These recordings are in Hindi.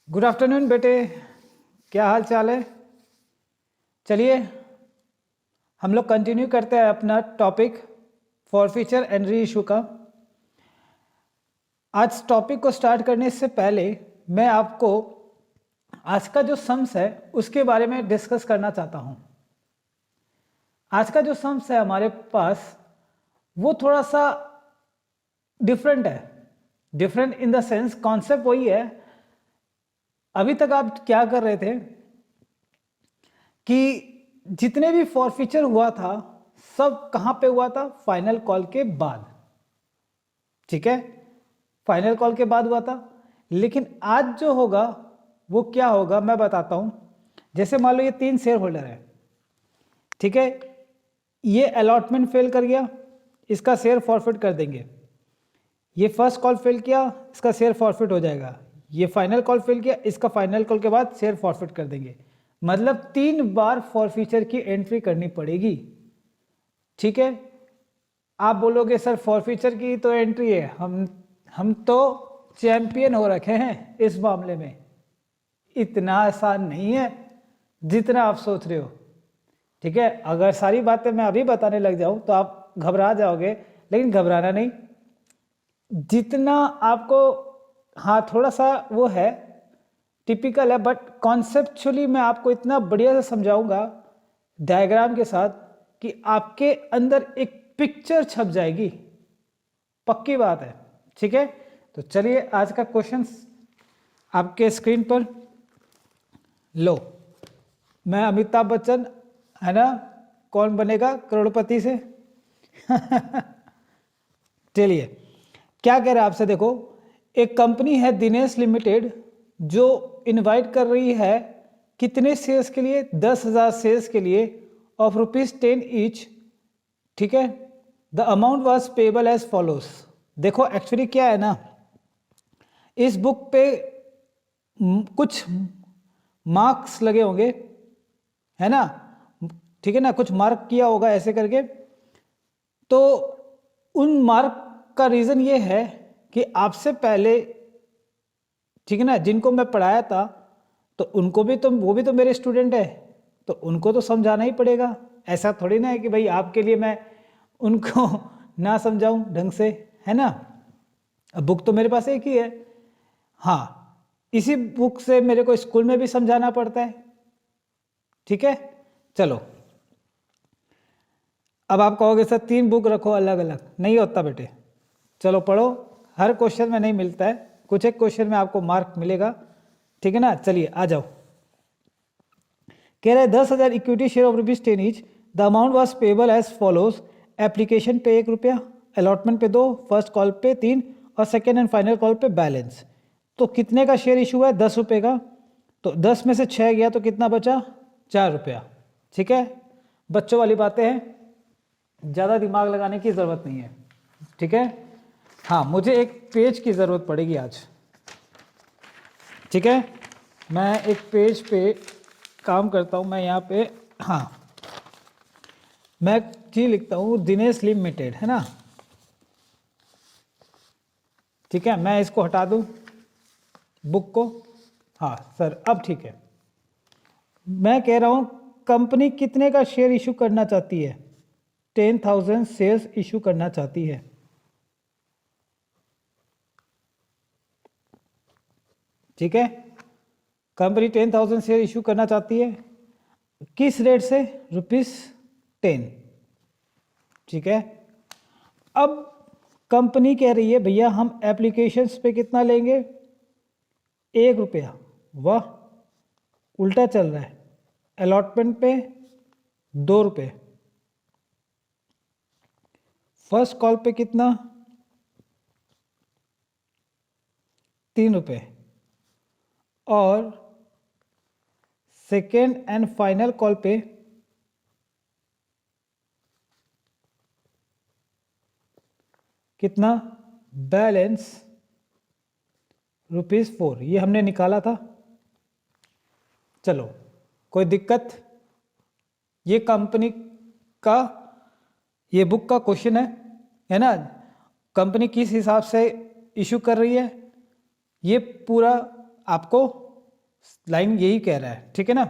गुड आफ्टरनून बेटे, क्या हाल चाल है। चलिए हम लोग कंटिन्यू करते हैं अपना topic for future and re issue का। आज टॉपिक को स्टार्ट करने से पहले मैं आपको आज का जो सम्स है उसके बारे में डिस्कस करना चाहता हूं। आज का जो सम्स है हमारे पास वो थोड़ा सा डिफरेंट है। Different in the sense concept वही है। अभी तक आप क्या कर रहे थे कि जितने भी फॉरफीचर हुआ था सब कहां पे हुआ था? फाइनल कॉल के बाद। ठीक है, फाइनल कॉल के बाद हुआ था। लेकिन आज जो होगा वो क्या होगा मैं बताता हूं। जैसे मान लो ये 3 शेयर होल्डर है, ठीक है, ये अलॉटमेंट फेल कर गया, इसका शेयर फॉरफिट कर देंगे। ये फर्स्ट कॉल फेल किया, इसका शेयर फॉरफिट हो जाएगा। ये फाइनल कॉल फेल किया, इसका फाइनल कॉल के बाद शेयर फॉरफिट कर देंगे। मतलब 3 बार फॉरफीचर की एंट्री करनी पड़ेगी। ठीक है, आप बोलोगे सर फॉरफीचर की तो एंट्री है, हम तो चैंपियन हो रखे हैं इस मामले में। इतना आसान नहीं है जितना आप सोच रहे हो। ठीक है, अगर सारी बातें मैं अभी बताने लग जाऊं तो आप घबरा जाओगे, लेकिन घबराना नहीं। जितना आपको, हाँ थोड़ा सा वो है, टिपिकल है, बट कॉन्सेप्चुअली मैं आपको इतना बढ़िया से समझाऊंगा डायग्राम के साथ कि आपके अंदर एक पिक्चर छप जाएगी। पक्की बात है। ठीक है, तो चलिए आज का क्वेश्चन आपके स्क्रीन पर लो। मैं अमिताभ बच्चन, है ना, कौन बनेगा करोड़पति से। चलिए क्या कह रहा है आपसे, देखो एक कंपनी है दिनेश लिमिटेड जो इनवाइट कर रही है कितने शेयर्स के लिए? 10,000 शेयर्स के लिए ऑफ ₹10 ईच। ठीक है, the amount was payable as follows. देखो एक्चुअली क्या है ना, इस बुक पे कुछ मार्क्स लगे होंगे, है ना, ठीक है ना, कुछ मार्क किया होगा ऐसे करके। तो उन मार्क का रीज़न ये है कि आपसे पहले, ठीक है ना, जिनको मैं पढ़ाया था तो उनको भी तो, वो भी तो मेरे स्टूडेंट है, तो उनको तो समझाना ही पड़ेगा। ऐसा थोड़ी ना है कि भाई आपके लिए मैं उनको ना समझाऊं ढंग से, है ना। अब बुक तो मेरे पास एक ही है, हाँ इसी बुक से मेरे को स्कूल में भी समझाना पड़ता है। ठीक है, चलो अब आप कहोगे सर 3 बुक रखो अलग अलग, नहीं होता बेटे। चलो पढ़ो, हर क्वेश्चन में नहीं मिलता है, कुछ एक क्वेश्चन में आपको मार्क मिलेगा। ठीक है ना, चलिए आ जाओ। कह रहे 10,000 equity share of ₹10 each. The amount was payable as follows. Application पे ₹1, अलॉटमेंट पे 2, फर्स्ट कॉल पे 3 और सेकेंड एंड फाइनल कॉल पे बैलेंस। तो कितने का शेयर इशू है? ₹10 का। तो 10 में से 6 गया तो कितना बचा? ₹4। ठीक है, बच्चों वाली बातें हैं, ज़्यादा दिमाग लगाने की ज़रूरत नहीं है। ठीक है, हाँ मुझे एक पेज की ज़रूरत पड़ेगी आज। ठीक है, मैं एक पेज पे काम करता हूँ, मैं यहाँ पे, हाँ मैं जी लिखता हूँ दिनेश लिमिटेड, है ना। ठीक है, मैं इसको हटा दूँ बुक को। हाँ सर अब ठीक है। मैं कह रहा हूँ कंपनी कितने का शेयर इशू करना चाहती है? 10,000 शेयर्स इशू करना चाहती है। ठीक है, कंपनी 10,000 शेयर इशू करना चाहती है। किस रेट से? ₹10। ठीक है, अब कंपनी कह रही है भैया हम एप्लीकेशंस पे कितना लेंगे? ₹1। वाह, उल्टा चल रहा है। अलॉटमेंट पे ₹2। फर्स्ट कॉल पे कितना? ₹3। और सेकेंड एंड फाइनल कॉल पे कितना? बैलेंस ₹4। ये हमने निकाला था। चलो कोई दिक्कत? ये कंपनी का, ये बुक का क्वेश्चन है ना। कंपनी किस हिसाब से इशू कर रही है ये पूरा आपको लाइन यही कह रहा है, ठीक है ना,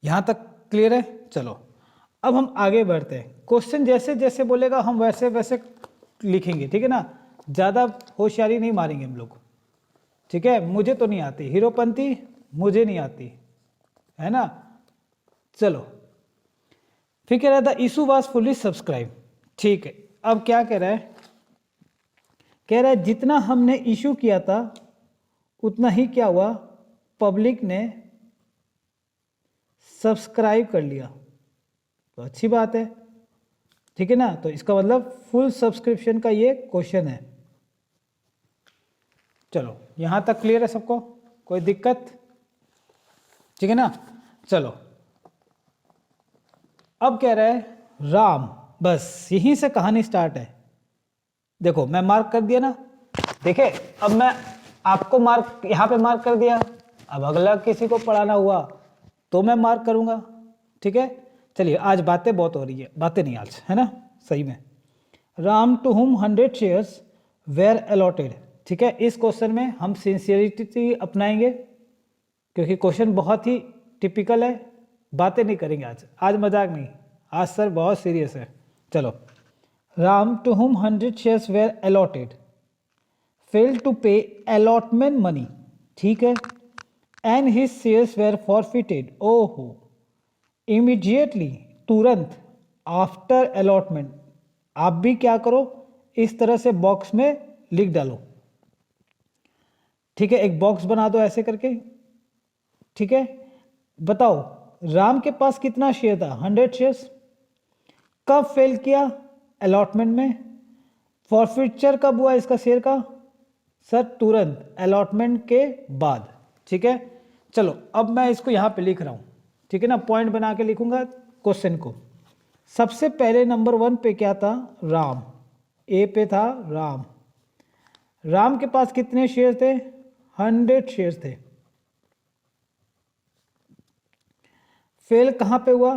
यहां तक क्लियर है। चलो अब हम आगे बढ़ते हैं। क्वेश्चन जैसे जैसे बोलेगा हम वैसे वैसे लिखेंगे, ठीक है ना, ज़्यादा होशियारी नहीं मारेंगे हम लोग, ठीक है। मुझे तो नहीं आती हीरोपंती, मुझे नहीं आती, है ना। चलो फिर कह रहा था इशू वाज फुली सब्सक्राइब, ठीक है। अब क्या कह रहा है, कह रहा है जितना हमने इशू किया था उतना ही क्या हुआ, पब्लिक ने सब्सक्राइब कर लिया, तो अच्छी बात है, ठीक है ना। तो इसका मतलब फुल सब्सक्रिप्शन का ये क्वेश्चन है। चलो यहां तक क्लियर है सबको, कोई दिक्कत, ठीक है ना। चलो अब कह रहा है राम, बस यहीं से कहानी स्टार्ट है। देखो मैं मार्क कर दिया ना, देखे, अब मैं आपको मार्क यहां पे मार्क कर दिया, अब अगला किसी को पढ़ाना हुआ तो मैं मार्क करूंगा, ठीक है। चलिए आज बातें बहुत हो रही है, बातें नहीं आज, है ना, सही में। Ram to whom 100 shares were allotted, ठीक है। इस क्वेश्चन में हम सिंसियरिटी अपनाएंगे क्योंकि क्वेश्चन बहुत ही टिपिकल है, बातें नहीं करेंगे आज, आज मजाक नहीं, आज सर बहुत सीरियस है। चलो, Ram to whom 100 shares were allotted failed to pay allotment money, ठीक है, and his shares were forfeited, ओहो, इमीडिएटली, तुरंत, आफ्टर अलॉटमेंट। आप भी क्या करो, इस तरह से बॉक्स में लिख डालो, ठीक है, एक बॉक्स बना दो ऐसे करके, ठीक है। बताओ राम के पास कितना शेयर था, 100 शेयर्स, कब फेल किया, अलॉटमेंट में, फॉरफिचर कब हुआ इसका शेयर का, सर तुरंत, अलॉटमेंट के बाद, ठीक है। चलो अब मैं इसको यहां पे लिख रहा हूं, ठीक है ना, पॉइंट बना के लिखूंगा क्वेश्चन को। सबसे पहले नंबर 1 पे क्या था, राम, ए पे था राम, राम के पास कितने शेयर थे, 100 शेयर थे। फेल कहां पे हुआ,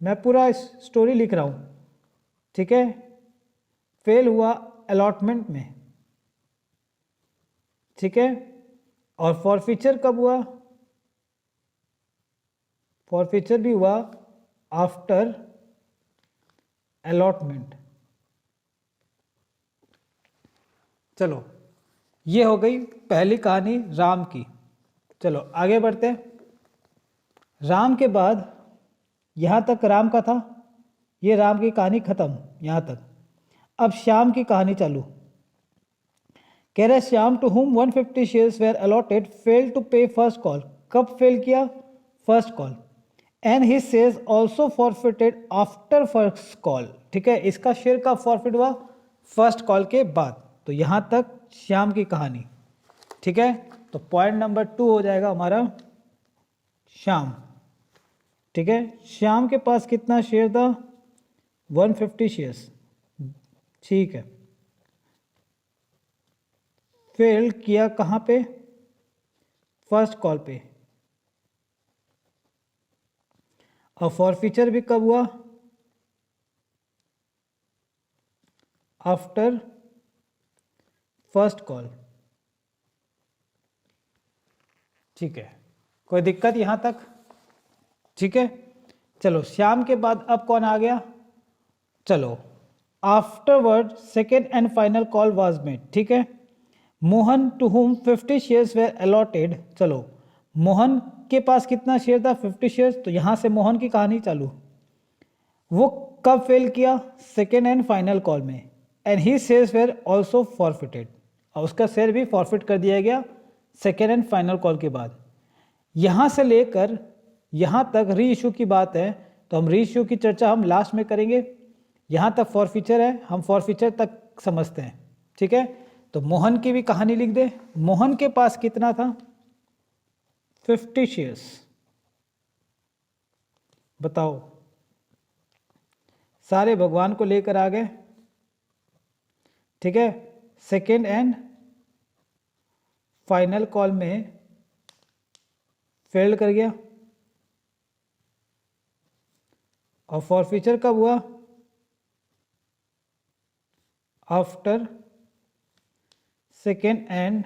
मैं पूरा स्टोरी लिख रहा हूं, ठीक है, फेल हुआ अलॉटमेंट में, ठीक है। और फॉरफिचर कब हुआ, फॉरफिचर भी हुआ आफ्टर अलॉटमेंट। चलो ये हो गई पहली कहानी राम की। चलो आगे बढ़ते हैं। राम के बाद यहां तक राम का था, ये राम की कहानी खत्म यहां तक। अब श्याम की कहानी चालू। कह रहे Shyam to whom 150 shares were allotted failed to pay first call, कब फेल किया, first call, and his shares also forfeited after first call, ठीक है, इसका शेयर कब फॉरफिट हुआ, फर्स्ट कॉल के बाद। तो यहां तक श्याम की कहानी, ठीक है। तो पॉइंट नंबर 2 हो जाएगा हमारा श्याम, ठीक है। श्याम के पास कितना शेयर था, 150 शेयर्स, ठीक है। फेल किया कहां पे, फर्स्ट कॉल पे, और फॉरफिचर भी कब हुआ, आफ्टर फर्स्ट कॉल, ठीक है, कोई दिक्कत यहां तक, ठीक है। चलो श्याम के बाद अब कौन आ गया, चलो afterward second and final call was made, ठीक है। Mohan to whom 50 shares were allotted, चलो मोहन के पास कितना शेयर था, 50 शेयर्स, तो यहां से मोहन की कहानी चालू। वो कब फेल किया, सेकेंड एंड फाइनल कॉल में, and he shares where also forfeited, और उसका शेयर भी फॉरफिट कर दिया गया सेकेंड एंड फाइनल कॉल के बाद। यहां से लेकर यहां तक री इशू की बात है, तो हम री इशू की चर्चा हम लास्ट में करेंगे। यहां तक फॉरफिचर है, हम फॉरफिचर तक समझते हैं, ठीक है। तो मोहन की भी कहानी लिख दे। मोहन के पास कितना था, 50 शेयर्स, बताओ, सारे भगवान को लेकर आ गए, ठीक है। सेकेंड एंड फाइनल कॉल में फेल कर गया, और फॉरफिचर कब हुआ, after second and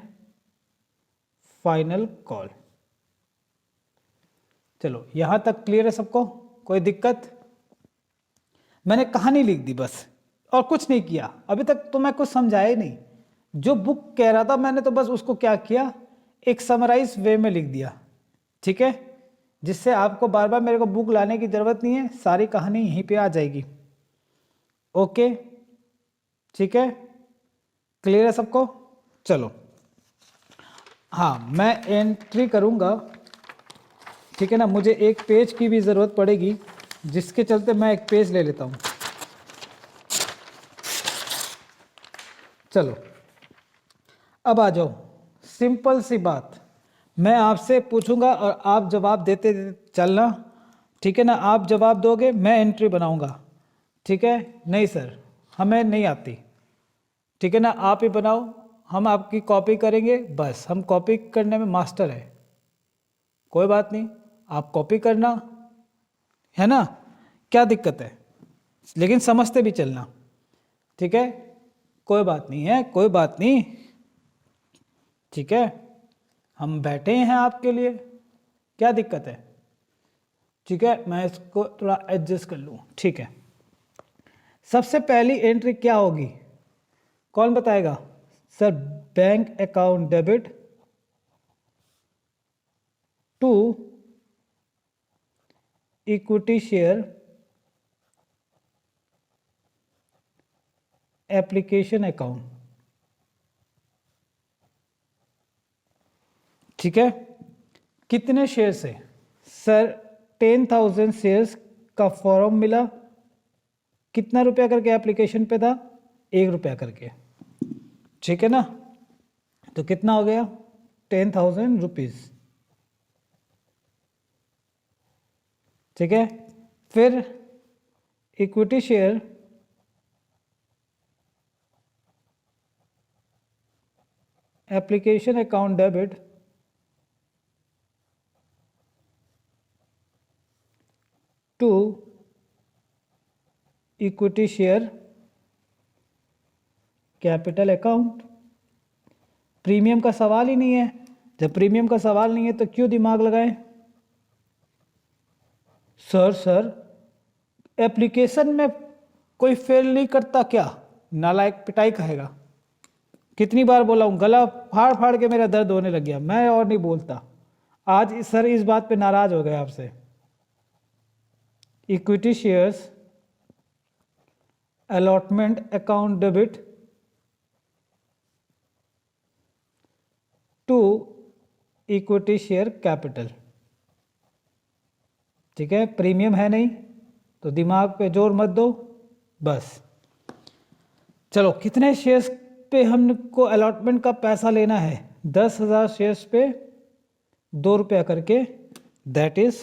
final call. चलो यहां तक क्लियर है सबको, कोई दिक्कत? मैंने कहानी लिख दी बस, और कुछ नहीं किया। अभी तक तो मैं कुछ समझाया ही नहीं। जो बुक कह रहा था मैंने तो बस उसको क्या किया, एक समराइज वे में लिख दिया, ठीक है, जिससे आपको बार बार मेरे को बुक लाने की जरूरत नहीं है, सारी कहानी यहीं पे आ जाएगी। ओके, ठीक है, क्लियर है सबको? चलो, हाँ मैं एंट्री करूंगा, ठीक है ना। मुझे एक पेज की भी ज़रूरत पड़ेगी, जिसके चलते मैं एक पेज ले लेता हूँ। चलो अब आ जाओ, सिंपल सी बात, मैं आपसे पूछूंगा और आप जवाब देते देते चलना, ठीक है ना। आप जवाब दोगे, मैं एंट्री बनाऊंगा, ठीक है। नहीं सर हमें नहीं आती, ठीक है ना, आप ही बनाओ, हम आपकी कॉपी करेंगे, बस हम कॉपी करने में मास्टर है। कोई बात नहीं, आप कॉपी करना, है ना, क्या दिक्कत है, लेकिन समझते भी चलना, ठीक है। कोई बात नहीं है, कोई बात नहीं, ठीक है, हम बैठे हैं आपके लिए, क्या दिक्कत है, ठीक है। मैं इसको थोड़ा एडजस्ट कर लूँ, ठीक है। सबसे पहली एंट्री क्या होगी, कौन बताएगा? Sir bank account debit to equity share application account, ठीक है। कितने शेयर से? सर 10,000 शेयर्स का फॉर्म मिला, कितना रुपया करके एप्लीकेशन पे था? 1 रुपया करके, ठीक है ना। तो कितना हो गया? 10,000 रुपीज, ठीक है। फिर equity share application account debit to equity share capital account. Premium का सवाल ही नहीं है, जब प्रीमियम का सवाल नहीं है तो क्यों दिमाग लगाएं? सर एप्लीकेशन में कोई फेल नहीं करता क्या? नालायक पिटाई कहेगा। कितनी बार बोला हूं, गला फाड़ फाड़ के मेरा दर्द होने लग गया, मैं और नहीं बोलता। आज सर इस बात पे नाराज हो गए आपसे। Equity shares allotment account debit to equity share capital, ठीक है। प्रीमियम है नहीं तो दिमाग पे जोर मत दो, बस। चलो कितने शेयर्स पे हमको अलॉटमेंट का पैसा लेना है? 10,000 शेयर्स पे 2 रुपया करके, दैट इज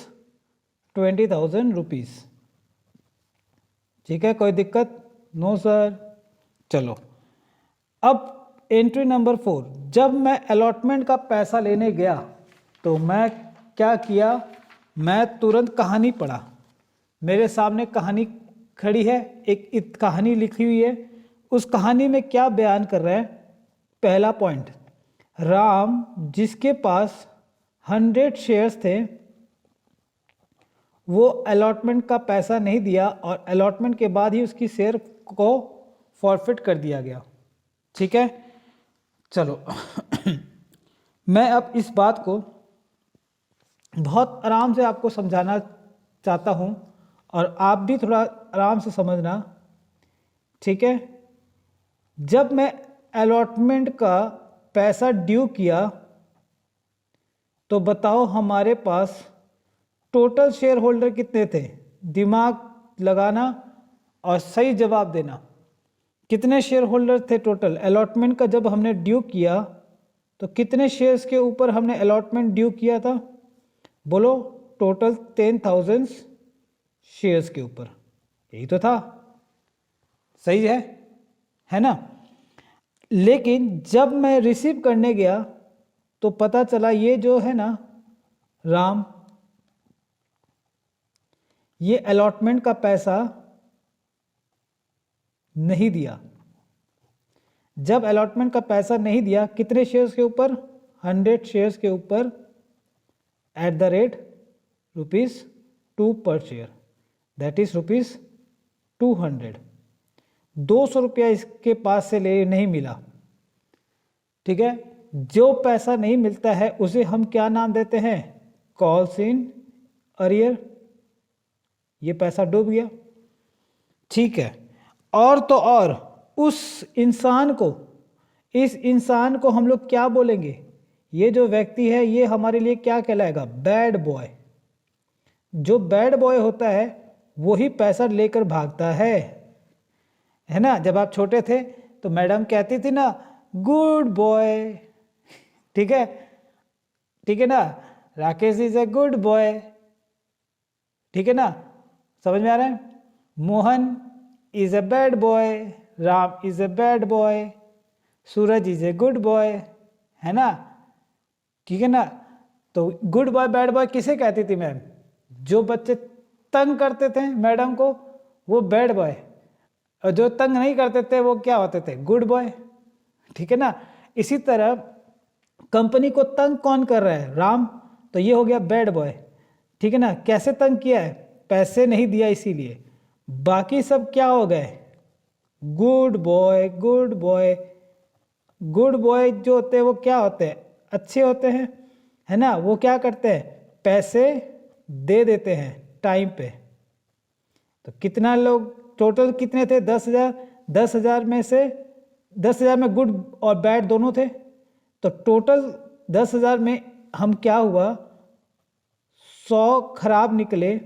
20,000 रुपीज, ठीक है। कोई दिक्कत? No sir. चलो अब एंट्री नंबर 4, जब मैं अलॉटमेंट का पैसा लेने गया तो मैं क्या किया, मैं तुरंत कहानी पढ़ा। मेरे सामने कहानी खड़ी है, एक कहानी लिखी हुई है। उस कहानी में क्या बयान कर रहे हैं? पहला पॉइंट, राम जिसके पास 100 शेयर्स थे वो अलॉटमेंट का पैसा नहीं दिया और अलॉटमेंट के बाद ही उसकी शेयर को फॉरफिट कर दिया गया, ठीक है। चलो मैं अब इस बात को बहुत आराम से आपको समझाना चाहता हूं और आप भी थोड़ा आराम से समझना, ठीक है। जब मैं अलॉटमेंट का पैसा ड्यू किया तो बताओ हमारे पास टोटल शेयर होल्डर कितने थे? दिमाग लगाना और सही जवाब देना। कितने शेयर होल्डर थे टोटल? अलॉटमेंट का जब हमने ड्यू किया तो कितने शेयर्स के ऊपर हमने अलॉटमेंट ड्यू किया था? बोलो। टोटल 10,000 शेयर्स के ऊपर, यही तो था, सही है ना। लेकिन जब मैं रिसीव करने गया तो पता चला ये जो है ना राम, ये अलॉटमेंट का पैसा नहीं दिया। जब अलॉटमेंट का पैसा नहीं दिया, कितने शेयर्स के ऊपर? 100 शेयर्स के ऊपर एट द रेट ₹2 पर शेयर, दैट इज ₹200। 200 रुपया इसके पास से ले नहीं मिला, ठीक है। जो पैसा नहीं मिलता है उसे हम क्या नाम देते हैं? Calls in arrear. ये पैसा डूब गया, ठीक है। और तो और इस इंसान को हम लोग क्या बोलेंगे? ये जो व्यक्ति है ये हमारे लिए क्या कहलाएगा? Bad boy. जो बैड बॉय होता है वही पैसा लेकर भागता है ना। जब आप छोटे थे तो मैडम कहती थी ना, गुड बॉय, ठीक है ना, Rakesh is a good boy, ठीक है ना, समझ में आ रहा है? Mohan is a bad boy, Ram is a bad boy, Suraj is a good boy, है ना, ठीक है ना। तो गुड बॉय बैड बॉय किसे कहती थी मैम? जो बच्चे तंग करते थे मैडम को वो बैड बॉय, और जो तंग नहीं करते थे वो क्या होते थे? गुड बॉय, ठीक है ना। इसी तरह कंपनी को तंग कौन कर रहा है? राम, तो ये हो गया बैड बॉय, ठीक है ना। कैसे तंग किया है? पैसे नहीं दिया इसीलिए। बाकी सब क्या हो गए? Good boy. Good boy, good boy जो होते हैं वो क्या होते हैं? अच्छे होते हैं, है ना। वो क्या करते हैं? पैसे दे देते हैं टाइम पे। तो कितना लोग टोटल कितने थे? 10,000। 10,000 में से 10,000 में गुड और बैड दोनों थे, तो टोटल 10,000 में हम क्या हुआ? 100 खराब निकले,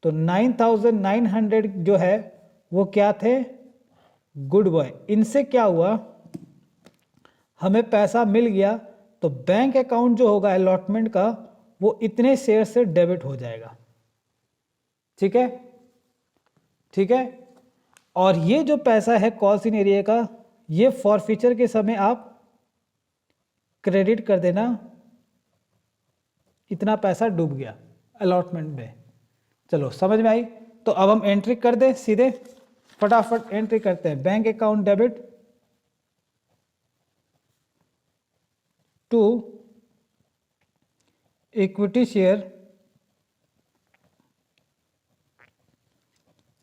तो 9,900 जो है वो क्या थे? Good boy. इनसे क्या हुआ? हमें पैसा मिल गया, तो बैंक अकाउंट जो होगा अलॉटमेंट का वो इतने शेयर से डेबिट हो जाएगा, ठीक है, ठीक है। और ये जो पैसा है कॉल्स इन एरिया का, ये फॉरफीचर के समय आप क्रेडिट कर देना, इतना पैसा डूब गया अलॉटमेंट में। चलो समझ में आई? तो अब हम एंट्री कर दे, सीधे फटाफट एंट्री करते हैं। Bank account debit to equity share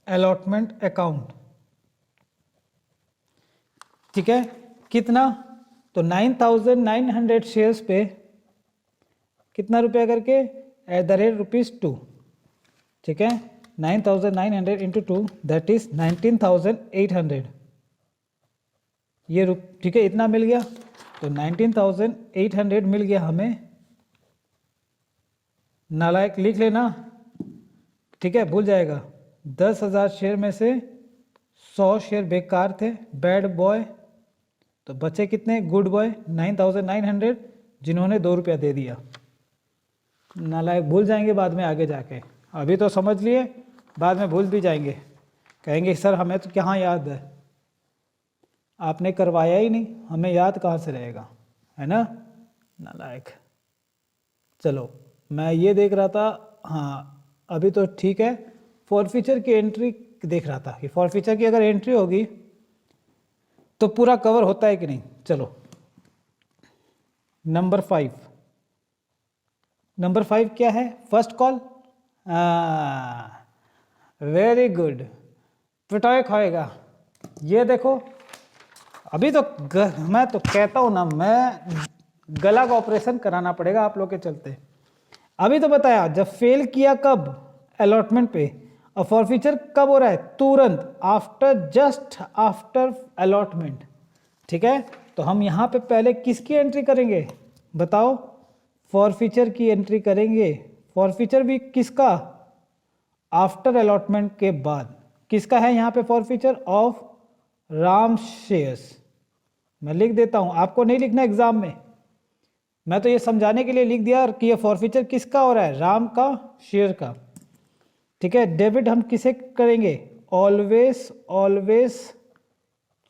allotment account, ठीक है। कितना? तो 9,900 शेयर्स पे कितना रुपया करके? एट द रेट ₹2, ठीक है। 9,900 इंटू 2 दैट इज 19,800, ये ठीक है, इतना मिल गया। तो 19,800 मिल गया हमें। नालायक लिख लेना, ठीक है, भूल जाएगा। 10,000 शेयर में से 100 शेयर बेकार थे, बैड बॉय। तो बचे कितने? गुड बॉय 9,900, जिन्होंने ₹2 दे दिया। नालायक भूल जाएंगे बाद में आगे जाके, अभी तो समझ लिए, बाद में भूल भी जाएंगे, कहेंगे सर हमें तो कहाँ याद है, आपने करवाया ही नहीं, हमें याद कहाँ से रहेगा, है ना, नालायक। चलो मैं ये देख रहा था, हाँ अभी तो ठीक है। फॉरफीचर की एंट्री देख रहा था कि फॉरफीचर की अगर एंट्री होगी तो पूरा कवर होता है कि नहीं। चलो नंबर 5, नंबर 5 क्या है? First call. वेरी गुड, पिटाई खाएगा। ये देखो अभी तो मैं तो कहता हूँ ना, मैं गला का ऑपरेशन कराना पड़ेगा आप लोग के चलते। अभी तो बताया जब फेल किया कब? अलॉटमेंट पे। और फॉरफीचर कब हो रहा है? तुरंत आफ्टर, जस्ट आफ्टर अलॉटमेंट, ठीक है। तो हम यहाँ पे पहले किसकी एंट्री करेंगे बताओ? फॉरफीचर की एंट्री करेंगे। फॉरफीचर भी किसका? आफ्टर अलॉटमेंट के बाद। किसका है यहाँ पे फॉरफीचर? Of Ram shares. मैं लिख देता हूँ, आपको नहीं लिखना एग्जाम में, मैं तो ये समझाने के लिए लिख दिया कि ये फॉरफीचर किसका हो रहा है? राम का शेयर का, ठीक है। डेबिट हम किसे करेंगे? ऑलवेज, ऑलवेज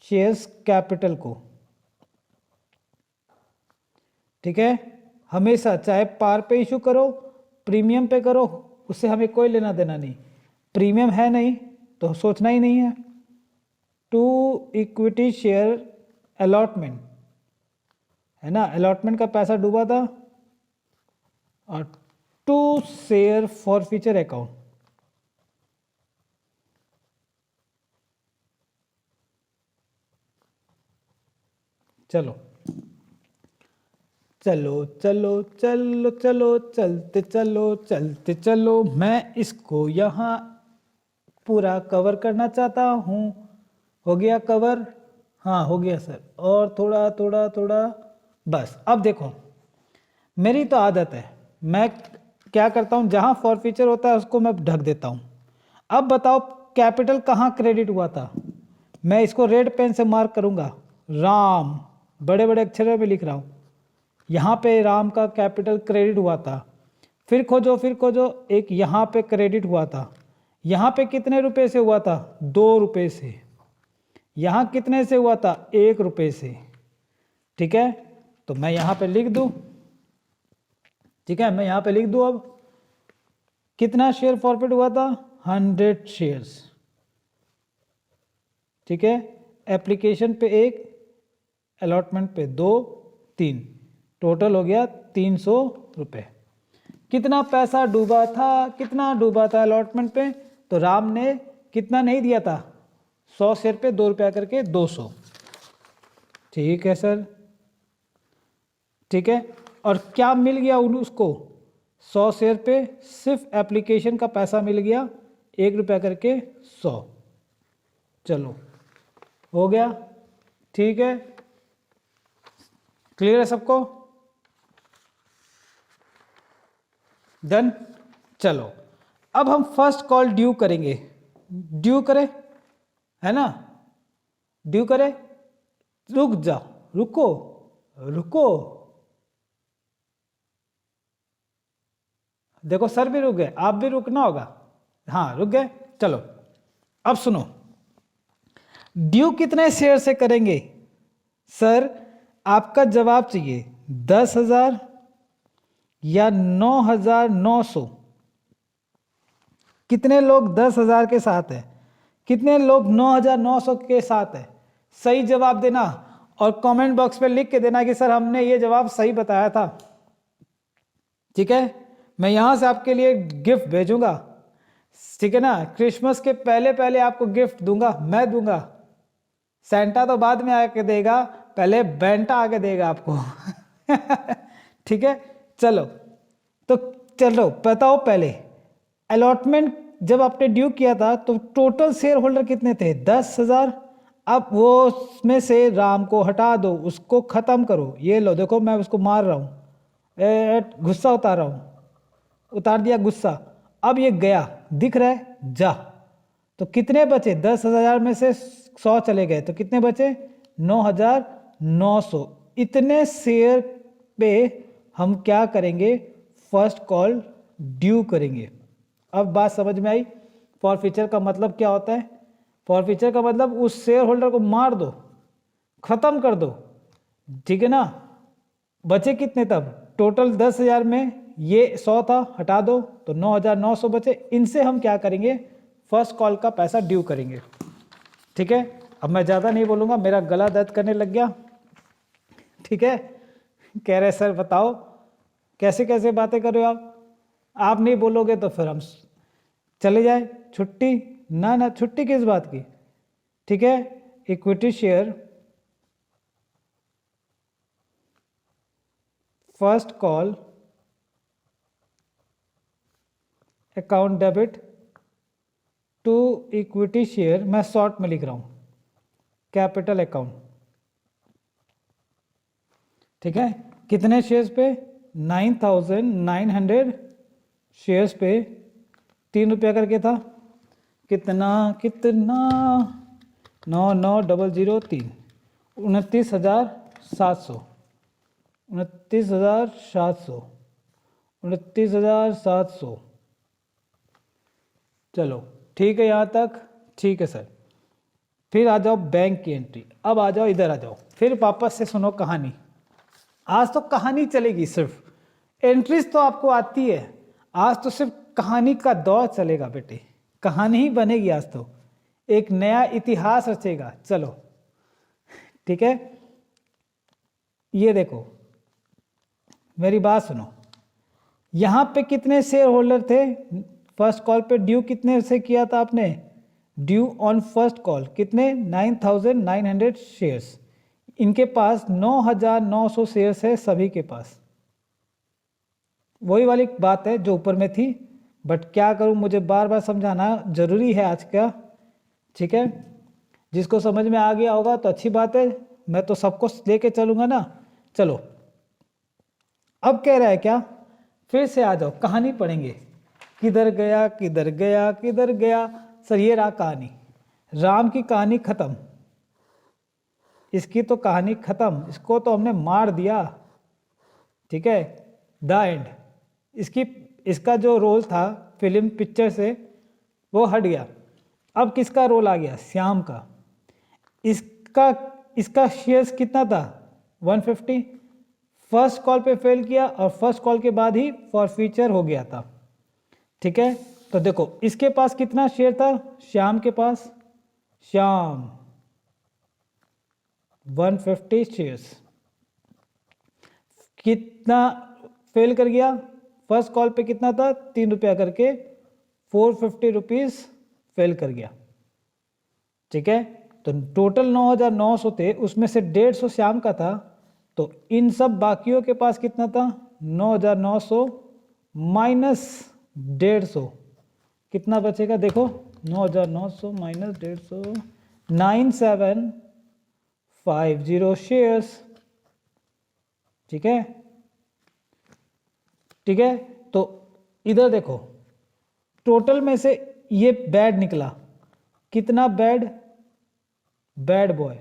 शेयर्स कैपिटल को, ठीक है। हमेशा, चाहे पार पे इशू करो, प्रीमियम पे करो, उससे हमें कोई लेना देना नहीं। प्रीमियम है नहीं तो सोचना ही नहीं है। टू इक्विटी शेयर अलॉटमेंट, है ना, अलॉटमेंट का पैसा डूबा था। और to share forfeiture account, चलो चलो चलो चलो चलो चलते चलो चलते चलो, मैं इसको यहाँ पूरा कवर करना चाहता हूँ। हो गया कवर? हाँ हो गया सर, और थोड़ा थोड़ा थोड़ा, बस। अब देखो, मेरी तो आदत है, मैं क्या करता हूँ, जहाँ फॉर फ्यूचर होता है उसको मैं ढक देता हूँ। अब बताओ कैपिटल कहाँ क्रेडिट हुआ था? मैं इसको रेड पेन से मार्क करूँगा, राम, बड़े बड़े अक्षरों में लिख रहा हूँ, यहाँ पे राम का कैपिटल क्रेडिट हुआ था। फिर खोजो फिर खोजो, एक यहाँ पे क्रेडिट हुआ था। यहाँ पे कितने रुपए से हुआ था? 2 रुपए से। यहाँ कितने से हुआ था? 1 रुपए से। ठीक है, तो मैं यहाँ पे लिख दूँ, ठीक है, मैं यहाँ पे लिख दूँ। अब कितना शेयर फॉरफिट हुआ था? 100 शेयर्स। ठीक है, एप्लीकेशन पे 1, अलॉटमेंट पे 2, 3, टोटल हो गया 300 रुपये। कितना पैसा डूबा था? कितना डूबा था अलॉटमेंट पे? तो राम ने कितना नहीं दिया था? 100 शेयर पे 2 रुपया करके 200। ठीक है सर, ठीक है। और क्या मिल गया उसको? 100 शेयर पे सिर्फ एप्लीकेशन का पैसा मिल गया, 1 रुपया करके 100। चलो हो गया, ठीक है, क्लियर है सबको? डन। चलो अब हम फर्स्ट कॉल ड्यू करेंगे। ड्यू करें, है ना, ड्यू करें। रुक जाओ, रुको रुको, देखो सर भी रुक गए, आप भी रुकना होगा। हाँ रुक गए, चलो अब सुनो, ड्यू कितने शेयर से करेंगे? सर आपका जवाब चाहिए 10,000 या 9,900। कितने लोग 10,000 के साथ हैं, कितने लोग 9,900 के साथ हैं? सही जवाब देना और कमेंट बॉक्स पे लिख के देना कि सर हमने ये जवाब सही बताया था। ठीक है, मैं यहां से आपके लिए गिफ्ट भेजूंगा, ठीक है ना, क्रिसमस के पहले पहले आपको गिफ्ट दूंगा, मैं दूंगा। सेंटा तो बाद में आके देगा, पहले बेंटा आके देगा आपको। ठीक है, चलो तो चलो बताओ, पहले अलॉटमेंट जब आपने ड्यू किया था तो टोटल शेयर होल्डर कितने थे? 10,000। अब वो उसमें से राम को हटा दो, उसको खत्म करो। ये लो देखो, मैं उसको मार रहा हूँ, गुस्सा उतार रहा हूँ, उतार दिया गुस्सा। अब ये गया, दिख रहा है, जा। तो कितने बचे? 10,000 में से 100 चले गए, तो कितने बचे? 9,900। इतने शेयर पे हम क्या करेंगे? फर्स्ट कॉल ड्यू करेंगे। अब बात समझ में आई? फॉर फ्यूचर का मतलब क्या होता है? फॉर फ्यूचर का मतलब उस शेयर होल्डर को मार दो, खत्म कर दो, ठीक है ना। बचे कितने तब? टोटल 10,000 में ये 100 था, हटा दो तो 9,900 बचे। इनसे हम क्या करेंगे? फर्स्ट कॉल का पैसा ड्यू करेंगे। ठीक है, अब मैं ज़्यादा नहीं बोलूँगा, मेरा गला दर्द करने लग गया। ठीक है, कह रहे सर बताओ कैसे कैसे बातें कर रहे हो आप नहीं बोलोगे तो फिर हम चले जाए छुट्टी। ना ना, छुट्टी किस बात की? ठीक है, equity share first call account debit to equity share, मैं शॉर्ट में लिख रहा हूं, कैपिटल अकाउंट। ठीक है, कितने शेयर्स पे? 9,900 शेयर्स पे 3 रुपया करके था। कितना कितना? 9,9,003, 29,700, 29,700, 29,700। चलो ठीक है, यहाँ तक ठीक है सर। फिर आ जाओ बैंक की एंट्री। अब आ जाओ, इधर आ जाओ, फिर वापस से सुनो कहानी। आज तो कहानी चलेगी, सिर्फ एंट्रीज तो आपको आती है, आज तो सिर्फ कहानी का दौर चलेगा बेटे, कहानी ही बनेगी आज तो, एक नया इतिहास रचेगा। चलो ठीक है, ये देखो मेरी बात सुनो, यहाँ पे कितने शेयर होल्डर थे फर्स्ट कॉल पे? ड्यू कितने से किया था आपने? ड्यू ऑन फर्स्ट कॉल कितने? 9,900 शेयर्स। इनके पास 9,900 शेयर्स है सभी के पास। वही वाली बात है जो ऊपर में थी, बट क्या करूं, मुझे बार बार समझाना जरूरी है आज का, ठीक है? जिसको समझ में आ गया होगा तो अच्छी बात है, मैं तो सबको लेके चलूंगा ना। चलो अब कह रहा है क्या, फिर से आ जाओ, कहानी पढ़ेंगे। किधर गया किधर गया किधर गया, सर ये रहा कहानी, राम की कहानी खत्म। इसकी तो कहानी खत्म, इसको तो हमने मार दिया, ठीक है, द एंड। इसका जो रोल था फिल्म पिक्चर से वो हट गया। अब किसका रोल आ गया? श्याम का। इसका शेयर्स कितना था? 150। फर्स्ट कॉल पे फेल किया और फर्स्ट कॉल के बाद ही फॉर फ्यूचर हो गया था, ठीक है? तो देखो इसके पास कितना शेयर था? श्याम के पास, श्याम 150 शेयर्स। कितना फेल कर गया? फर्स्ट कॉल पे कितना था? 3 रुपया करके 450 रुपीज फेल कर गया, ठीक है? तो टोटल 9,900 थे, उसमें से 150 श्याम का था। तो इन सब बाकियों के पास कितना था? 9,900 माइनस 150, कितना बचेगा? देखो 9,900 माइनस 150, 9,750 शेयर्स, ठीक है? ठीक है, तो इधर देखो टोटल में से ये बैड निकला। कितना bad? Bad boy,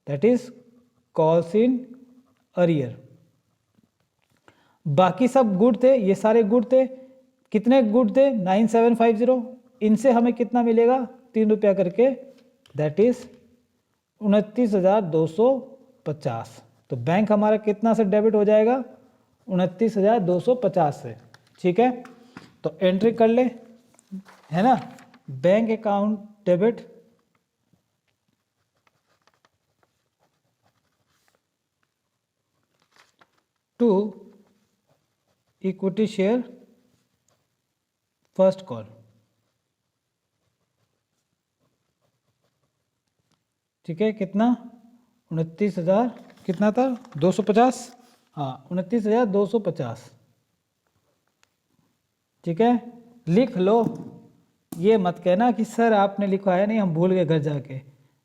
that is calls in arrear. बाकी सब गुड थे, ये सारे गुड थे। कितने गुड थे? 9,750। इनसे हमें कितना मिलेगा? 3 रुपया करके, दैट इज 29,250। तो बैंक हमारा कितना से डेबिट हो जाएगा? 29,250 से, ठीक है? तो एंट्री कर ले, है ना? Bank account debit to equity share first call, ठीक है? कितना? 29,000 कितना था? 250, हाँ 29,250, ठीक है? लिख लो, ये मत कहना कि सर आपने लिखवाया नहीं, हम भूल गए घर जाके।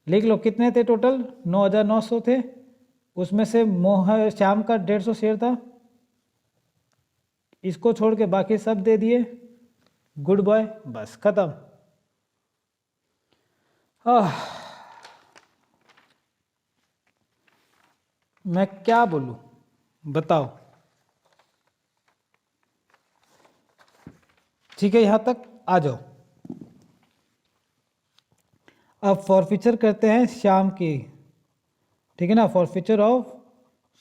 लिख लो कितने थे टोटल? 9,900 थे, उसमें से श्याम का 150 शेयर था, इसको छोड़ के बाकी सब दे दिए। गुड बॉय, बस खत्म। मैं क्या बोलूं, बताओ? ठीक है, यहां तक आ जाओ। अब फॉरफीचर करते हैं श्याम की, ठीक है ना? Forfeiture of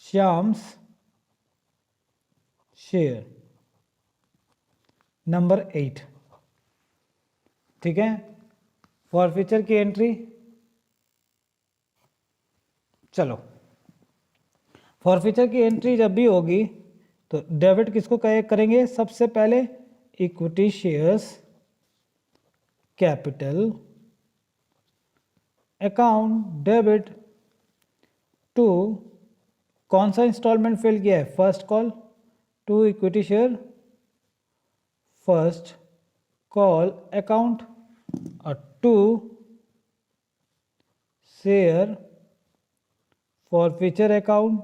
Shyam's share number 8, ठीक है? फॉरफीचर की एंट्री, चलो फॉरफीचर की एंट्री जब भी होगी तो डेबिट किसको करेंगे? सबसे पहले equity shares capital account debit to, कौन सा इंस्टॉलमेंट फेल किया है? First call, to equity share first call account और टू शेयर फॉरफीचर अकाउंट,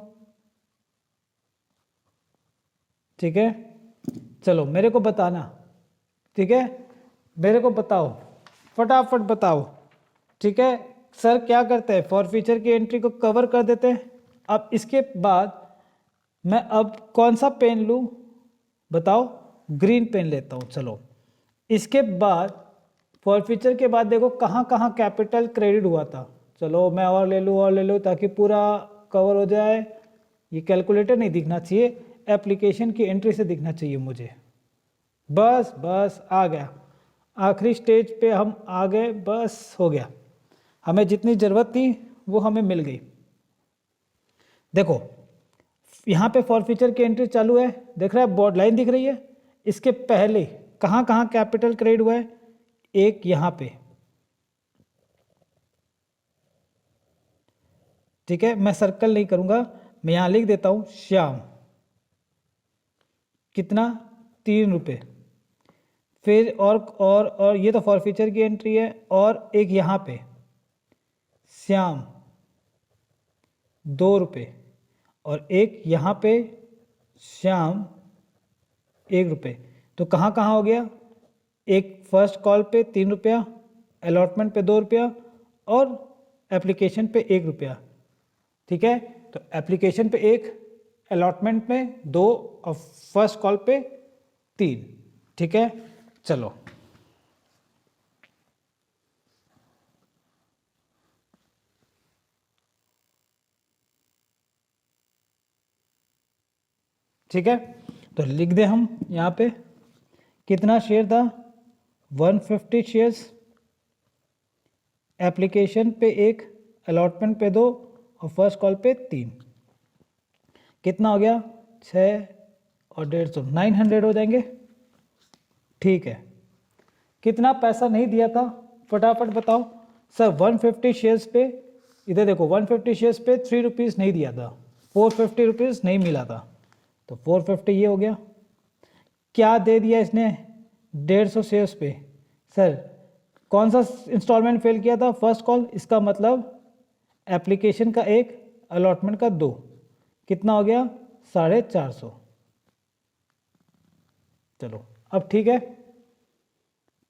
ठीक है? चलो मेरे को बताना, ठीक है? मेरे को बताओ, फटाफट बताओ, ठीक है? सर क्या करते हैं, फॉरफीचर की एंट्री को कवर कर देते हैं। अब इसके बाद मैं अब कौन सा पेन लूं बताओ? ग्रीन पेन लेता हूं, चलो। इसके बाद फॉरफीचर के बाद देखो कहाँ कहाँ कैपिटल क्रेडिट हुआ था। चलो मैं और ले लूँ ताकि पूरा कवर हो जाए। ये कैलकुलेटर नहीं दिखना चाहिए, एप्लीकेशन की एंट्री से दिखना चाहिए मुझे। बस बस आ गया, आखिरी स्टेज पे हम आ गए, बस हो गया। हमें जितनी ज़रूरत थी वो हमें मिल गई। देखो यहाँ पे फॉरफीचर की एंट्री चालू है, देख रहा है बोर्ड लाइन दिख रही है। इसके पहले कहाँ कहाँ कैपिटल क्रेडिट हुआ है, एक यहाँ पे, ठीक है। मैं सर्कल नहीं करूंगा, मैं यहाँ लिख देता हूँ श्याम, कितना, 3 रुपये। फिर और ये तो फॉरफीचर की एंट्री है, और एक यहाँ पे श्याम 2 रुपये, और एक यहाँ पे श्याम 1 रुपये। तो कहाँ कहाँ हो गया, एक फर्स्ट कॉल पे 3 रुपया, अलॉटमेंट पे 2 रुपया, और एप्लीकेशन पे 1 रुपया, ठीक है। तो एप्लीकेशन पे 1, अलॉटमेंट में 2, और फर्स्ट कॉल पे 3, ठीक है। चलो ठीक है, तो लिख दे हम यहाँ पे कितना शेयर था, 150 शेयर्स, एप्लीकेशन पे 1, अलॉटमेंट पे 2, और फर्स्ट कॉल पे 3। कितना हो गया, 6 और 150, 900 हो जाएंगे, ठीक है। कितना पैसा नहीं दिया था, फटाफट बताओ सर। 150 शेयर्स पे, इधर देखो 150 शेयर्स पे 3 रुपीज़ नहीं दिया था, 450 रुपीज़ नहीं मिला था, तो 450 ये हो गया। क्या दे दिया इसने, 150 शेयर्स पे। सर कौन सा इंस्टॉलमेंट फेल किया था, फर्स्ट कॉल, इसका मतलब एप्लीकेशन का 1, अलॉटमेंट का 2, कितना हो गया, 450। चलो अब ठीक है,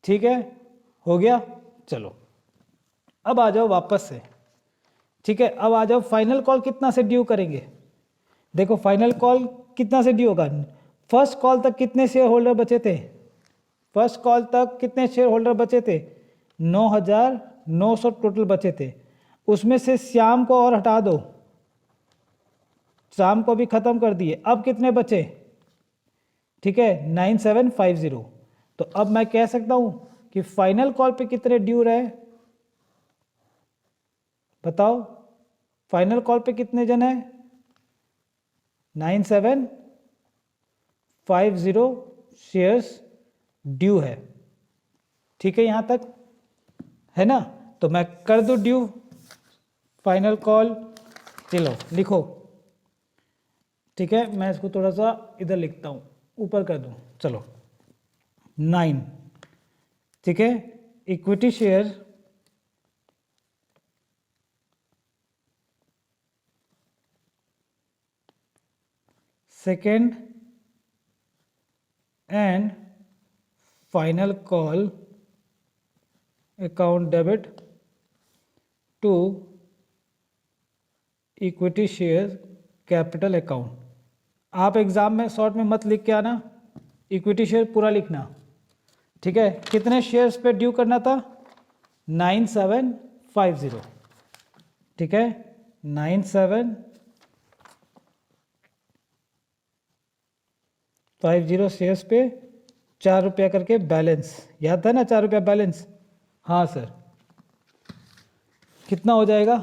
ठीक है, हो गया। चलो अब आ जाओ वापस से, ठीक है। अब आ जाओ फाइनल कॉल कितना से ड्यू करेंगे। देखो फाइनल कॉल कितना से ड्यू होगा, फर्स्ट कॉल तक कितने शेयर होल्डर बचे थे, फर्स्ट कॉल तक कितने शेयर होल्डर बचे थे, 9,900 टोटल बचे थे। उसमें से श्याम को और हटा दो, श्याम को भी खत्म कर दिए। अब कितने बचे, ठीक है, 9750। तो अब मैं कह सकता हूं कि फाइनल कॉल पे कितने ड्यू रहे, बताओ फाइनल कॉल पे कितने जन है, 9750 शेयर्स ड्यू है, ठीक है, यहां तक है ना। तो मैं कर दूं ड्यू फाइनल कॉल, चलो लिखो, ठीक है। मैं इसको थोड़ा सा इधर लिखता हूं, ऊपर कर दूं, चलो 9, ठीक है। Equity share second and final call account debit to equity share capital account. आप एग्जाम में शॉर्ट में मत लिख के आना, इक्विटी शेयर पूरा लिखना, ठीक है। कितने शेयर्स पे ड्यू करना था, 9750, ठीक है, 9750 शेयर्स पे 4 रुपया करके बैलेंस, याद था ना 4 रुपया बैलेंस, हाँ सर। कितना हो जाएगा,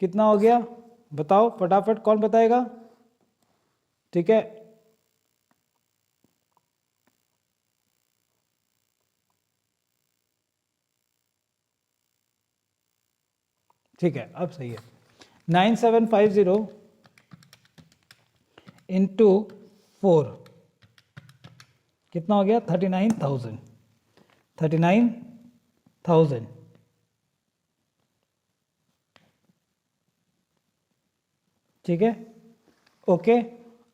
कितना हो गया बताओ फटाफट, कौन बताएगा, ठीक है। ठीक है अब सही है, 9750 इंटू 4 कितना हो गया, 39,000, 39,000, ठीक है, ओके।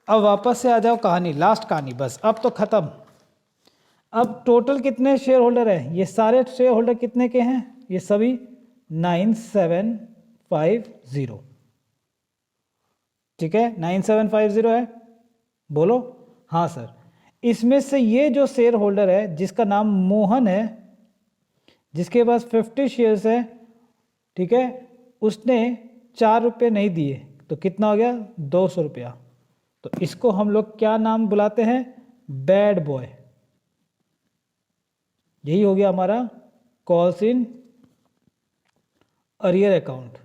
अब वापस से आ जाओ कहानी, लास्ट कहानी बस, अब तो खत्म। अब टोटल कितने शेयर होल्डर हैं, ये सारे शेयर होल्डर कितने के हैं, ये सभी 9750, ठीक है, 9750 है, बोलो हाँ सर। इसमें से ये जो शेयर होल्डर है जिसका नाम मोहन है, जिसके पास 50 शेयर्स है, ठीक है, उसने 4 रुपये नहीं दिए, तो कितना हो गया, 200 रुपया। तो इसको हम लोग क्या नाम बुलाते हैं, बैड बॉय। यही हो गया हमारा कॉल्स इन अरियर अकाउंट,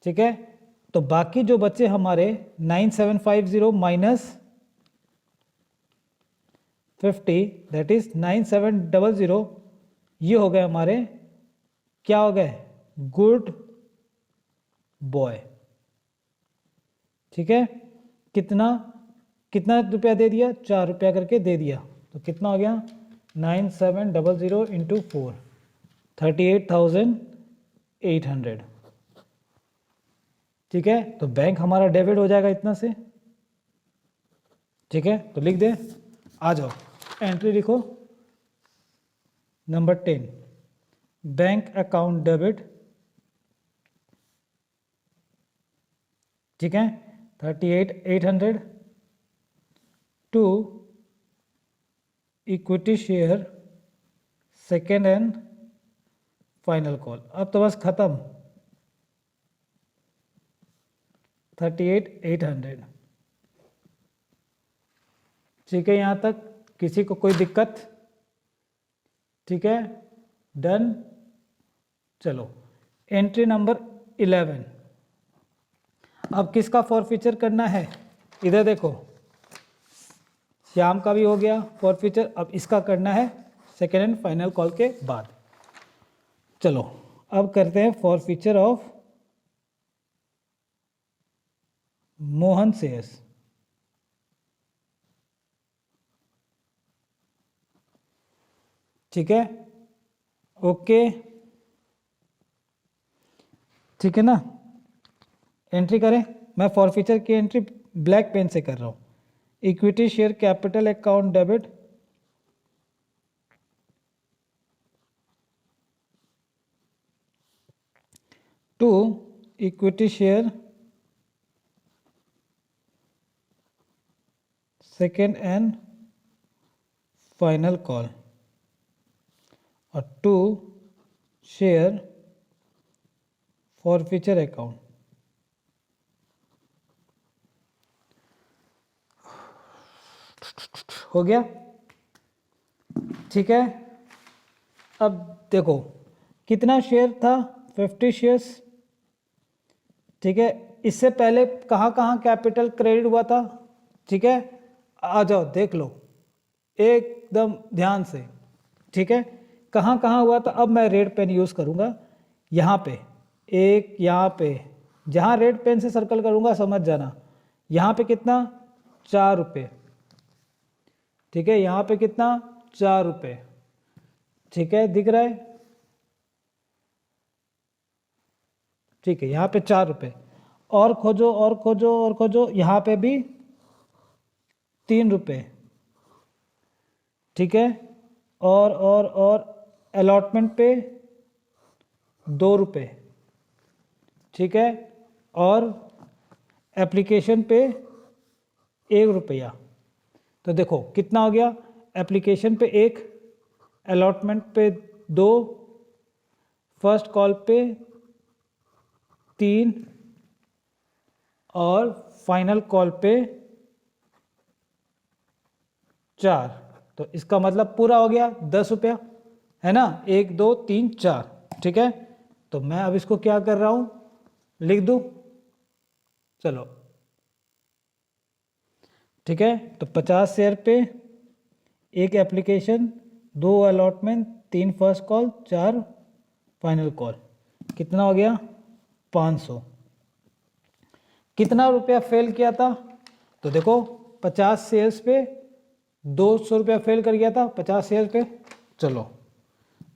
ठीक है, तो बाकी जो बचे हमारे 9750 माइनस 50 दैट इज 9700, ये हो गए हमारे, क्या हो गए, गुड बॉय। ठीक है, कितना कितना रुपया दे दिया, 4 रुपया करके दे दिया, तो कितना हो गया 9700 इंटू 4, 38,800। ठीक है, तो बैंक हमारा डेबिट हो जाएगा इतना से। ठीक है, तो लिख दे, आ जाओ एंट्री लिखो, नंबर 10, बैंक अकाउंट डेबिट। ठीक है, 38,800 to equity share second and final call. अब तो बस खत्म, 38,800। ठीक है, यहाँ तक किसी को कोई दिक्कत? ठीक है, डन। चलो एंट्री नंबर 11, अब किसका फॉरफीचर करना है, इधर देखो, श्याम का भी हो गया फॉरफीचर, अब इसका करना है सेकेंड एंड फाइनल कॉल के बाद। चलो अब करते हैं फॉरफीचर ऑफ मोहन शेयर्स। ठीक है, ओके, ठीक है ना, एंट्री करें। मैं फॉरफीचर की एंट्री ब्लैक पेन से कर रहा हूँ। Equity share capital account debit to equity share second and final call और टू शेयर फॉरफीचर अकाउंट। हो गया, ठीक है। अब देखो कितना शेयर था, 50 शेयर्स। ठीक है, इससे पहले कहाँ कहाँ कैपिटल क्रेडिट हुआ था, ठीक है, आ जाओ देख लो एकदम ध्यान से। ठीक है, कहाँ कहाँ हुआ था, अब मैं रेड पेन यूज़ करूँगा, यहाँ पे एक, यहाँ पे, जहाँ रेड पेन से सर्कल करूँगा समझ जाना, यहाँ पे कितना 4 रुपये। ठीक है, यहाँ पे कितना 4 रुपये। ठीक है, दिख रहा है, ठीक है, यहाँ पे 4 रुपये, और खोजो और खोजो और खोजो, यहाँ पे भी 3 रुपये। ठीक है, और अलॉटमेंट पे 2 रुपये। ठीक है, और एप्लीकेशन पे 1 रुपया। तो देखो कितना हो गया, एप्लीकेशन पे 1, अलॉटमेंट पे 2, फर्स्ट कॉल पे 3 और फाइनल कॉल पे 4। तो इसका मतलब पूरा हो गया 10 रुपया, है ना, 1 2 3 4। ठीक है, तो मैं अब इसको क्या कर रहा हूं, लिख दूं, चलो। ठीक है, तो 50 शेयर पे 1 application, 2 allotment, 3 first call, 4 final call, कितना हो गया 500। कितना रुपया फेल किया था, तो देखो 50 शेयर्स पे 200 रुपया फेल कर गया था, 50 शेयर पे, चलो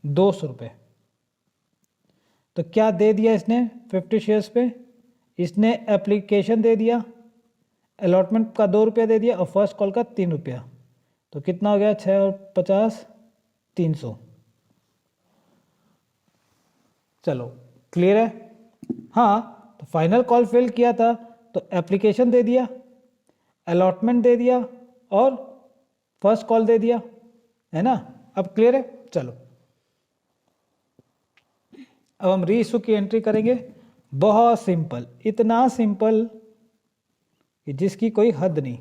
200 रुपये। तो क्या दे दिया इसने 50 शेयर्स पे, इसने एप्लीकेशन दे दिया, अलॉटमेंट का 2 रुपया दे दिया और फर्स्ट कॉल का 3 रुपया। तो कितना हो गया 6 और 50 300। चलो क्लियर है। हाँ, तो फाइनल कॉल फेल किया था तो एप्लीकेशन दे दिया, अलॉटमेंट दे दिया और फर्स्ट कॉल दे दिया, है ना। अब क्लियर है, चलो अब हम री इशू की एंट्री करेंगे। बहुत सिंपल, इतना सिंपल कि जिसकी कोई हद नहीं।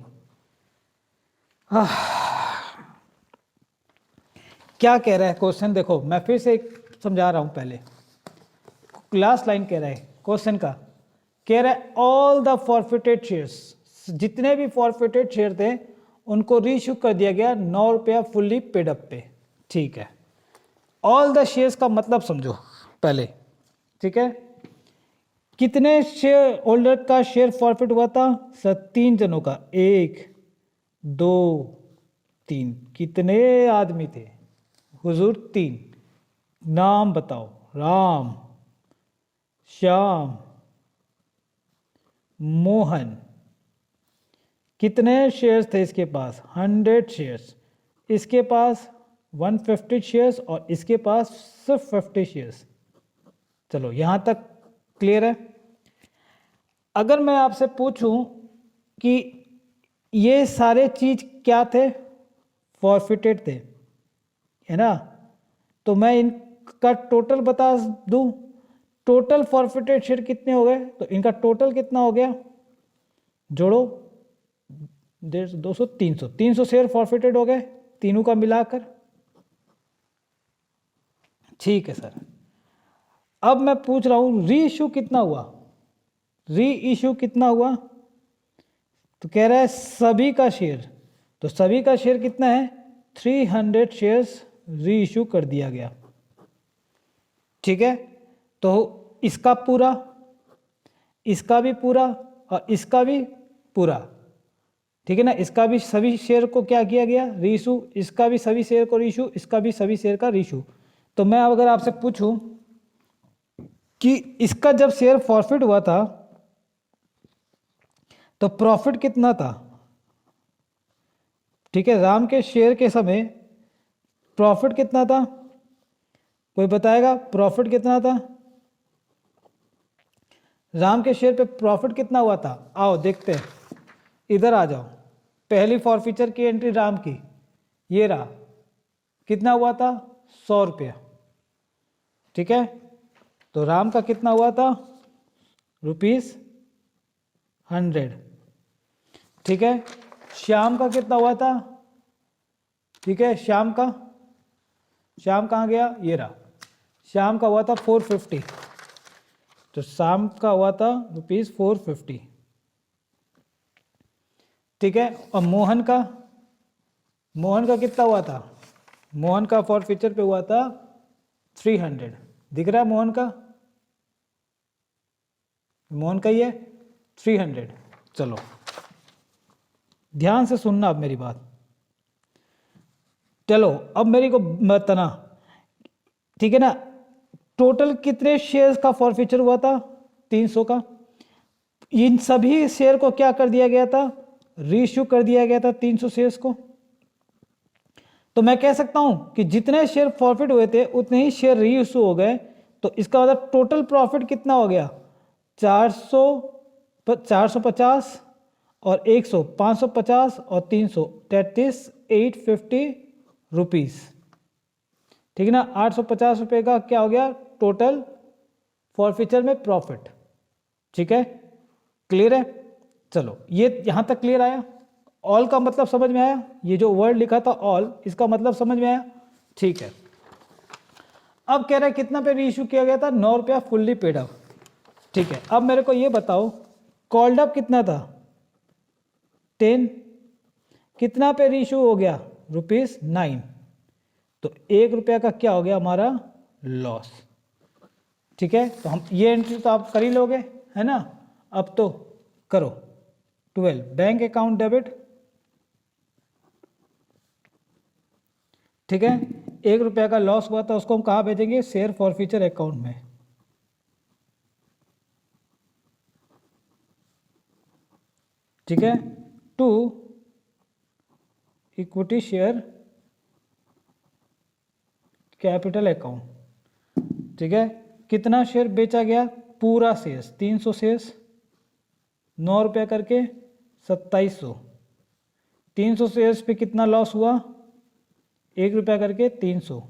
क्या कह रहा है क्वेश्चन, देखो मैं फिर से समझा रहा हूं। पहले लास्ट लाइन कह रहा है क्वेश्चन का, कह रहा है ऑल द फॉरफिटेड शेयर्स, जितने भी फॉरफिटेड शेयर थे उनको रीइश्यू कर दिया गया 9 रुपया फुल्ली पेड अप पे। ठीक है, ऑल द शेयर्स का मतलब समझो पहले। ठीक है, कितने शेयर होल्डर का शेयर फॉरफिट हुआ था सर? 3 जनों का, 1 2 3। कितने आदमी थे हुजूर? 3। नाम बताओ। राम, श्याम, मोहन। कितने शेयर्स थे इसके पास? 100 शेयर्स। इसके पास 150 शेयर्स और इसके पास सिर्फ 50 शेयर्स। चलो यहां तक क्लियर है? अगर मैं आपसे पूछूं कि ये सारे चीज क्या थे? फॉरफिटेड थे, है ना? तो मैं इनका टोटल बता दूं। टोटल फॉरफिटेड शेयर कितने हो गए? तो इनका टोटल कितना हो गया? जोड़ो, 150, 200, 300। 300 शेयर फॉरफिटेड हो गए तीनों का मिलाकर। ठीक है सर, अब मैं पूछ रहा हूं री इश्यू कितना हुआ? री इश्यू कितना हुआ? तो कह रहा है सभी का शेयर। तो सभी का शेयर कितना है? 300 शेयर्स री इश्यू कर दिया गया। ठीक है, तो इसका पूरा, इसका भी पूरा और इसका भी पूरा। ठीक है ना, इसका भी सभी शेयर को क्या किया गया? रीइश्यू। इसका भी सभी शेयर को रीइश्यू, इसका भी सभी शेयर का रीइश्यू। तो मैं अगर आपसे पूछूं कि इसका जब शेयर फॉरफिट हुआ था तो प्रॉफिट कितना था? ठीक है, राम के शेयर के समय प्रॉफिट कितना था? कोई बताएगा प्रॉफिट कितना था? राम के शेयर पे प्रॉफिट कितना हुआ था? आओ देखते हैं, इधर आ जाओ। पहली फॉरफीचर की एंट्री राम की, ये रहा। कितना हुआ था? 100 रुपया। ठीक है, तो राम का कितना हुआ था? ₹100। ठीक है, श्याम का कितना हुआ था? ठीक है, श्याम कहाँ गया? ये रहा। श्याम का हुआ था 450। तो शाम का हुआ था ₹450। ठीक है, और मोहन का कितना हुआ था? मोहन का फॉरफीचर पे हुआ था 300। दिख रहा है मोहन का ही है 300। चलो ध्यान से सुनना अब मेरी बात। चलो अब मेरी को बताना, ठीक है ना, टोटल कितने शेयर्स का फॉरफीचर हुआ था? 300 का। इन सभी शेयर को क्या कर दिया गया था? रीइश्यू कर दिया गया था 300 शेयर्स को। तो मैं कह सकता हूं कि जितने शेयर फॉरफिट हुए थे उतने ही शेयर रीइश्यू हो गए। तो इसका मतलब टोटल प्रॉफिट कितना हो गया? 450 और 100, 550 और 300, 850 रुपीज। ठीक है ना, 850 रुपए का क्या हो गया टोटल फॉरफीचर में प्रॉफिट। ठीक है, क्लियर है? चलो ये यहां तक क्लियर आया? ऑल का मतलब समझ में आया? ये जो वर्ड लिखा था ऑल, इसका मतलब समझ में आया? ठीक है, अब कह रहा है कितना पे रीइश्यू किया गया था? 9 रुपया फुल्ली पेड अप। ठीक है, अब मेरे को ये बताओ कॉल्ड अप कितना था? 10। कितना पे रीइश्यू हो गया? ₹9। तो 1 रुपया का क्या हो गया हमारा? लॉस। ठीक है, तो हम ये एंट्री तो आप कर ही लोगे, है ना? अब तो करो। 12 बैंक अकाउंट डेबिट। ठीक है, 1 रुपया का लॉस हुआ था, उसको हम कहाँ भेजेंगे? शेयर फॉरफीचर अकाउंट में। ठीक है, to equity share capital account. ठीक है, कितना शेयर बेचा गया? पूरा शेयर्स 300 शेयर्स, 9 रुपया करके 2700। 300 शेयर्स पे कितना लॉस हुआ? 1 रुपया करके 300।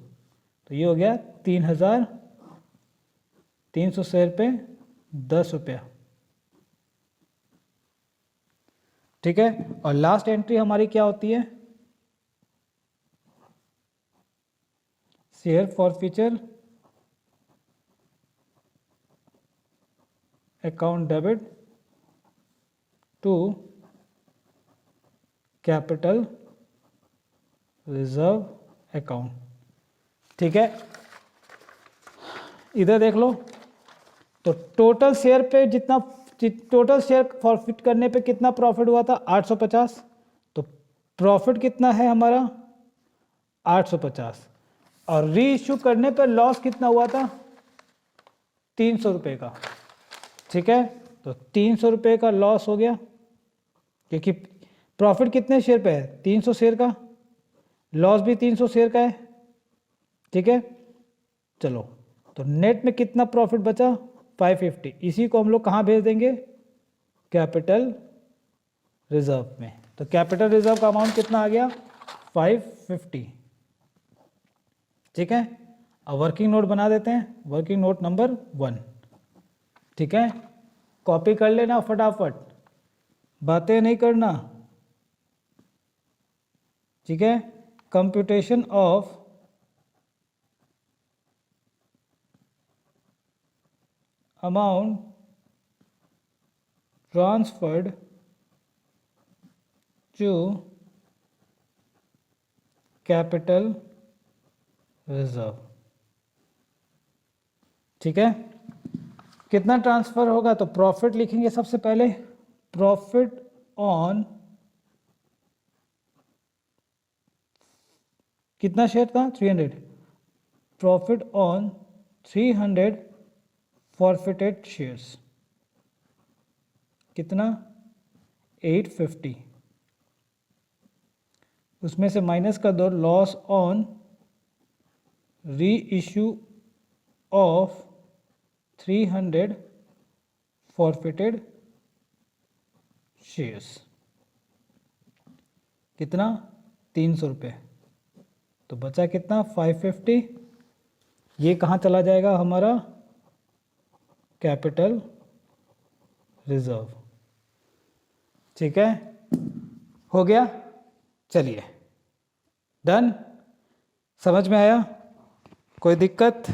तो ये हो गया 3000। 300 शेयर पे 10 रुपया। ठीक है, और लास्ट एंट्री हमारी क्या होती है? Share forfeiture account debit to capital reserve account. ठीक है, इधर देख लो। तो टोटल शेयर पे जितना, टोटल शेयर फॉरफिट करने पे कितना प्रॉफिट हुआ था, 850। तो प्रॉफिट कितना है हमारा, 850। और री इश्यू करने पर लॉस कितना हुआ था, 300 रुपये का। ठीक है, तो 300 रुपये का लॉस हो गया, क्योंकि प्रॉफिट कितने शेयर पे है, 300 शेयर का, लॉस भी 300 शेयर का है। ठीक है, चलो, तो नेट में कितना प्रॉफिट बचा, 550। इसी को हम लोग कहाँ भेज देंगे, कैपिटल रिजर्व में। तो कैपिटल रिजर्व का अमाउंट कितना आ गया, 550। ठीक है, अब वर्किंग नोट बना देते हैं, वर्किंग नोट नंबर 1। ठीक है, कॉपी कर लेना फटाफट, बातें नहीं करना। ठीक है, computation of amount transferred to capital reserve. ठीक है, कितना ट्रांसफर होगा, तो प्रॉफिट लिखेंगे सबसे पहले, प्रॉफिट ऑन कितना शेयर था, 300। प्रॉफिट ऑन 300 फॉरफिटेड शेयर्स, कितना, 850। उसमें से माइनस कर दो लॉस ऑन री इश्यू ऑफ 300 फॉरफिटेड शेयर्स, कितना, 300 रुपये। तो बचा कितना, 550। ये कहाँ चला जाएगा हमारा, कैपिटल रिजर्व। ठीक है, हो गया, चलिए डन। समझ में आया, कोई दिक्कत,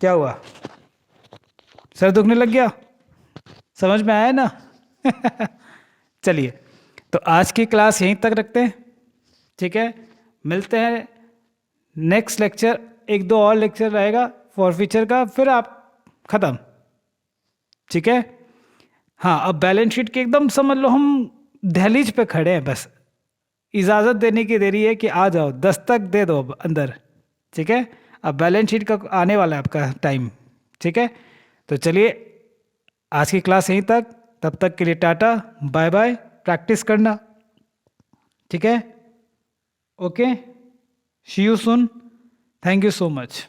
क्या हुआ, सर दुखने लग गया, समझ में आया ना चलिए, तो आज की क्लास यहीं तक रखते हैं। ठीक है, मिलते हैं नेक्स्ट लेक्चर, 1-2 और लेक्चर रहेगा फॉर फ्यूचर का, फिर आप ख़त्म। ठीक है, हाँ, अब बैलेंस शीट की एकदम समझ लो हम दहलीज पे खड़े हैं, बस इजाज़त देने की देरी है कि आ जाओ, दस्तक दे दो अब अंदर। ठीक है, अब बैलेंस शीट का आने वाला है आपका टाइम। ठीक है, तो चलिए आज की क्लास यहीं तक, तब तक के लिए टाटा बाय बाय, प्रैक्टिस करना। ठीक है, okay, see you soon, thank you so much.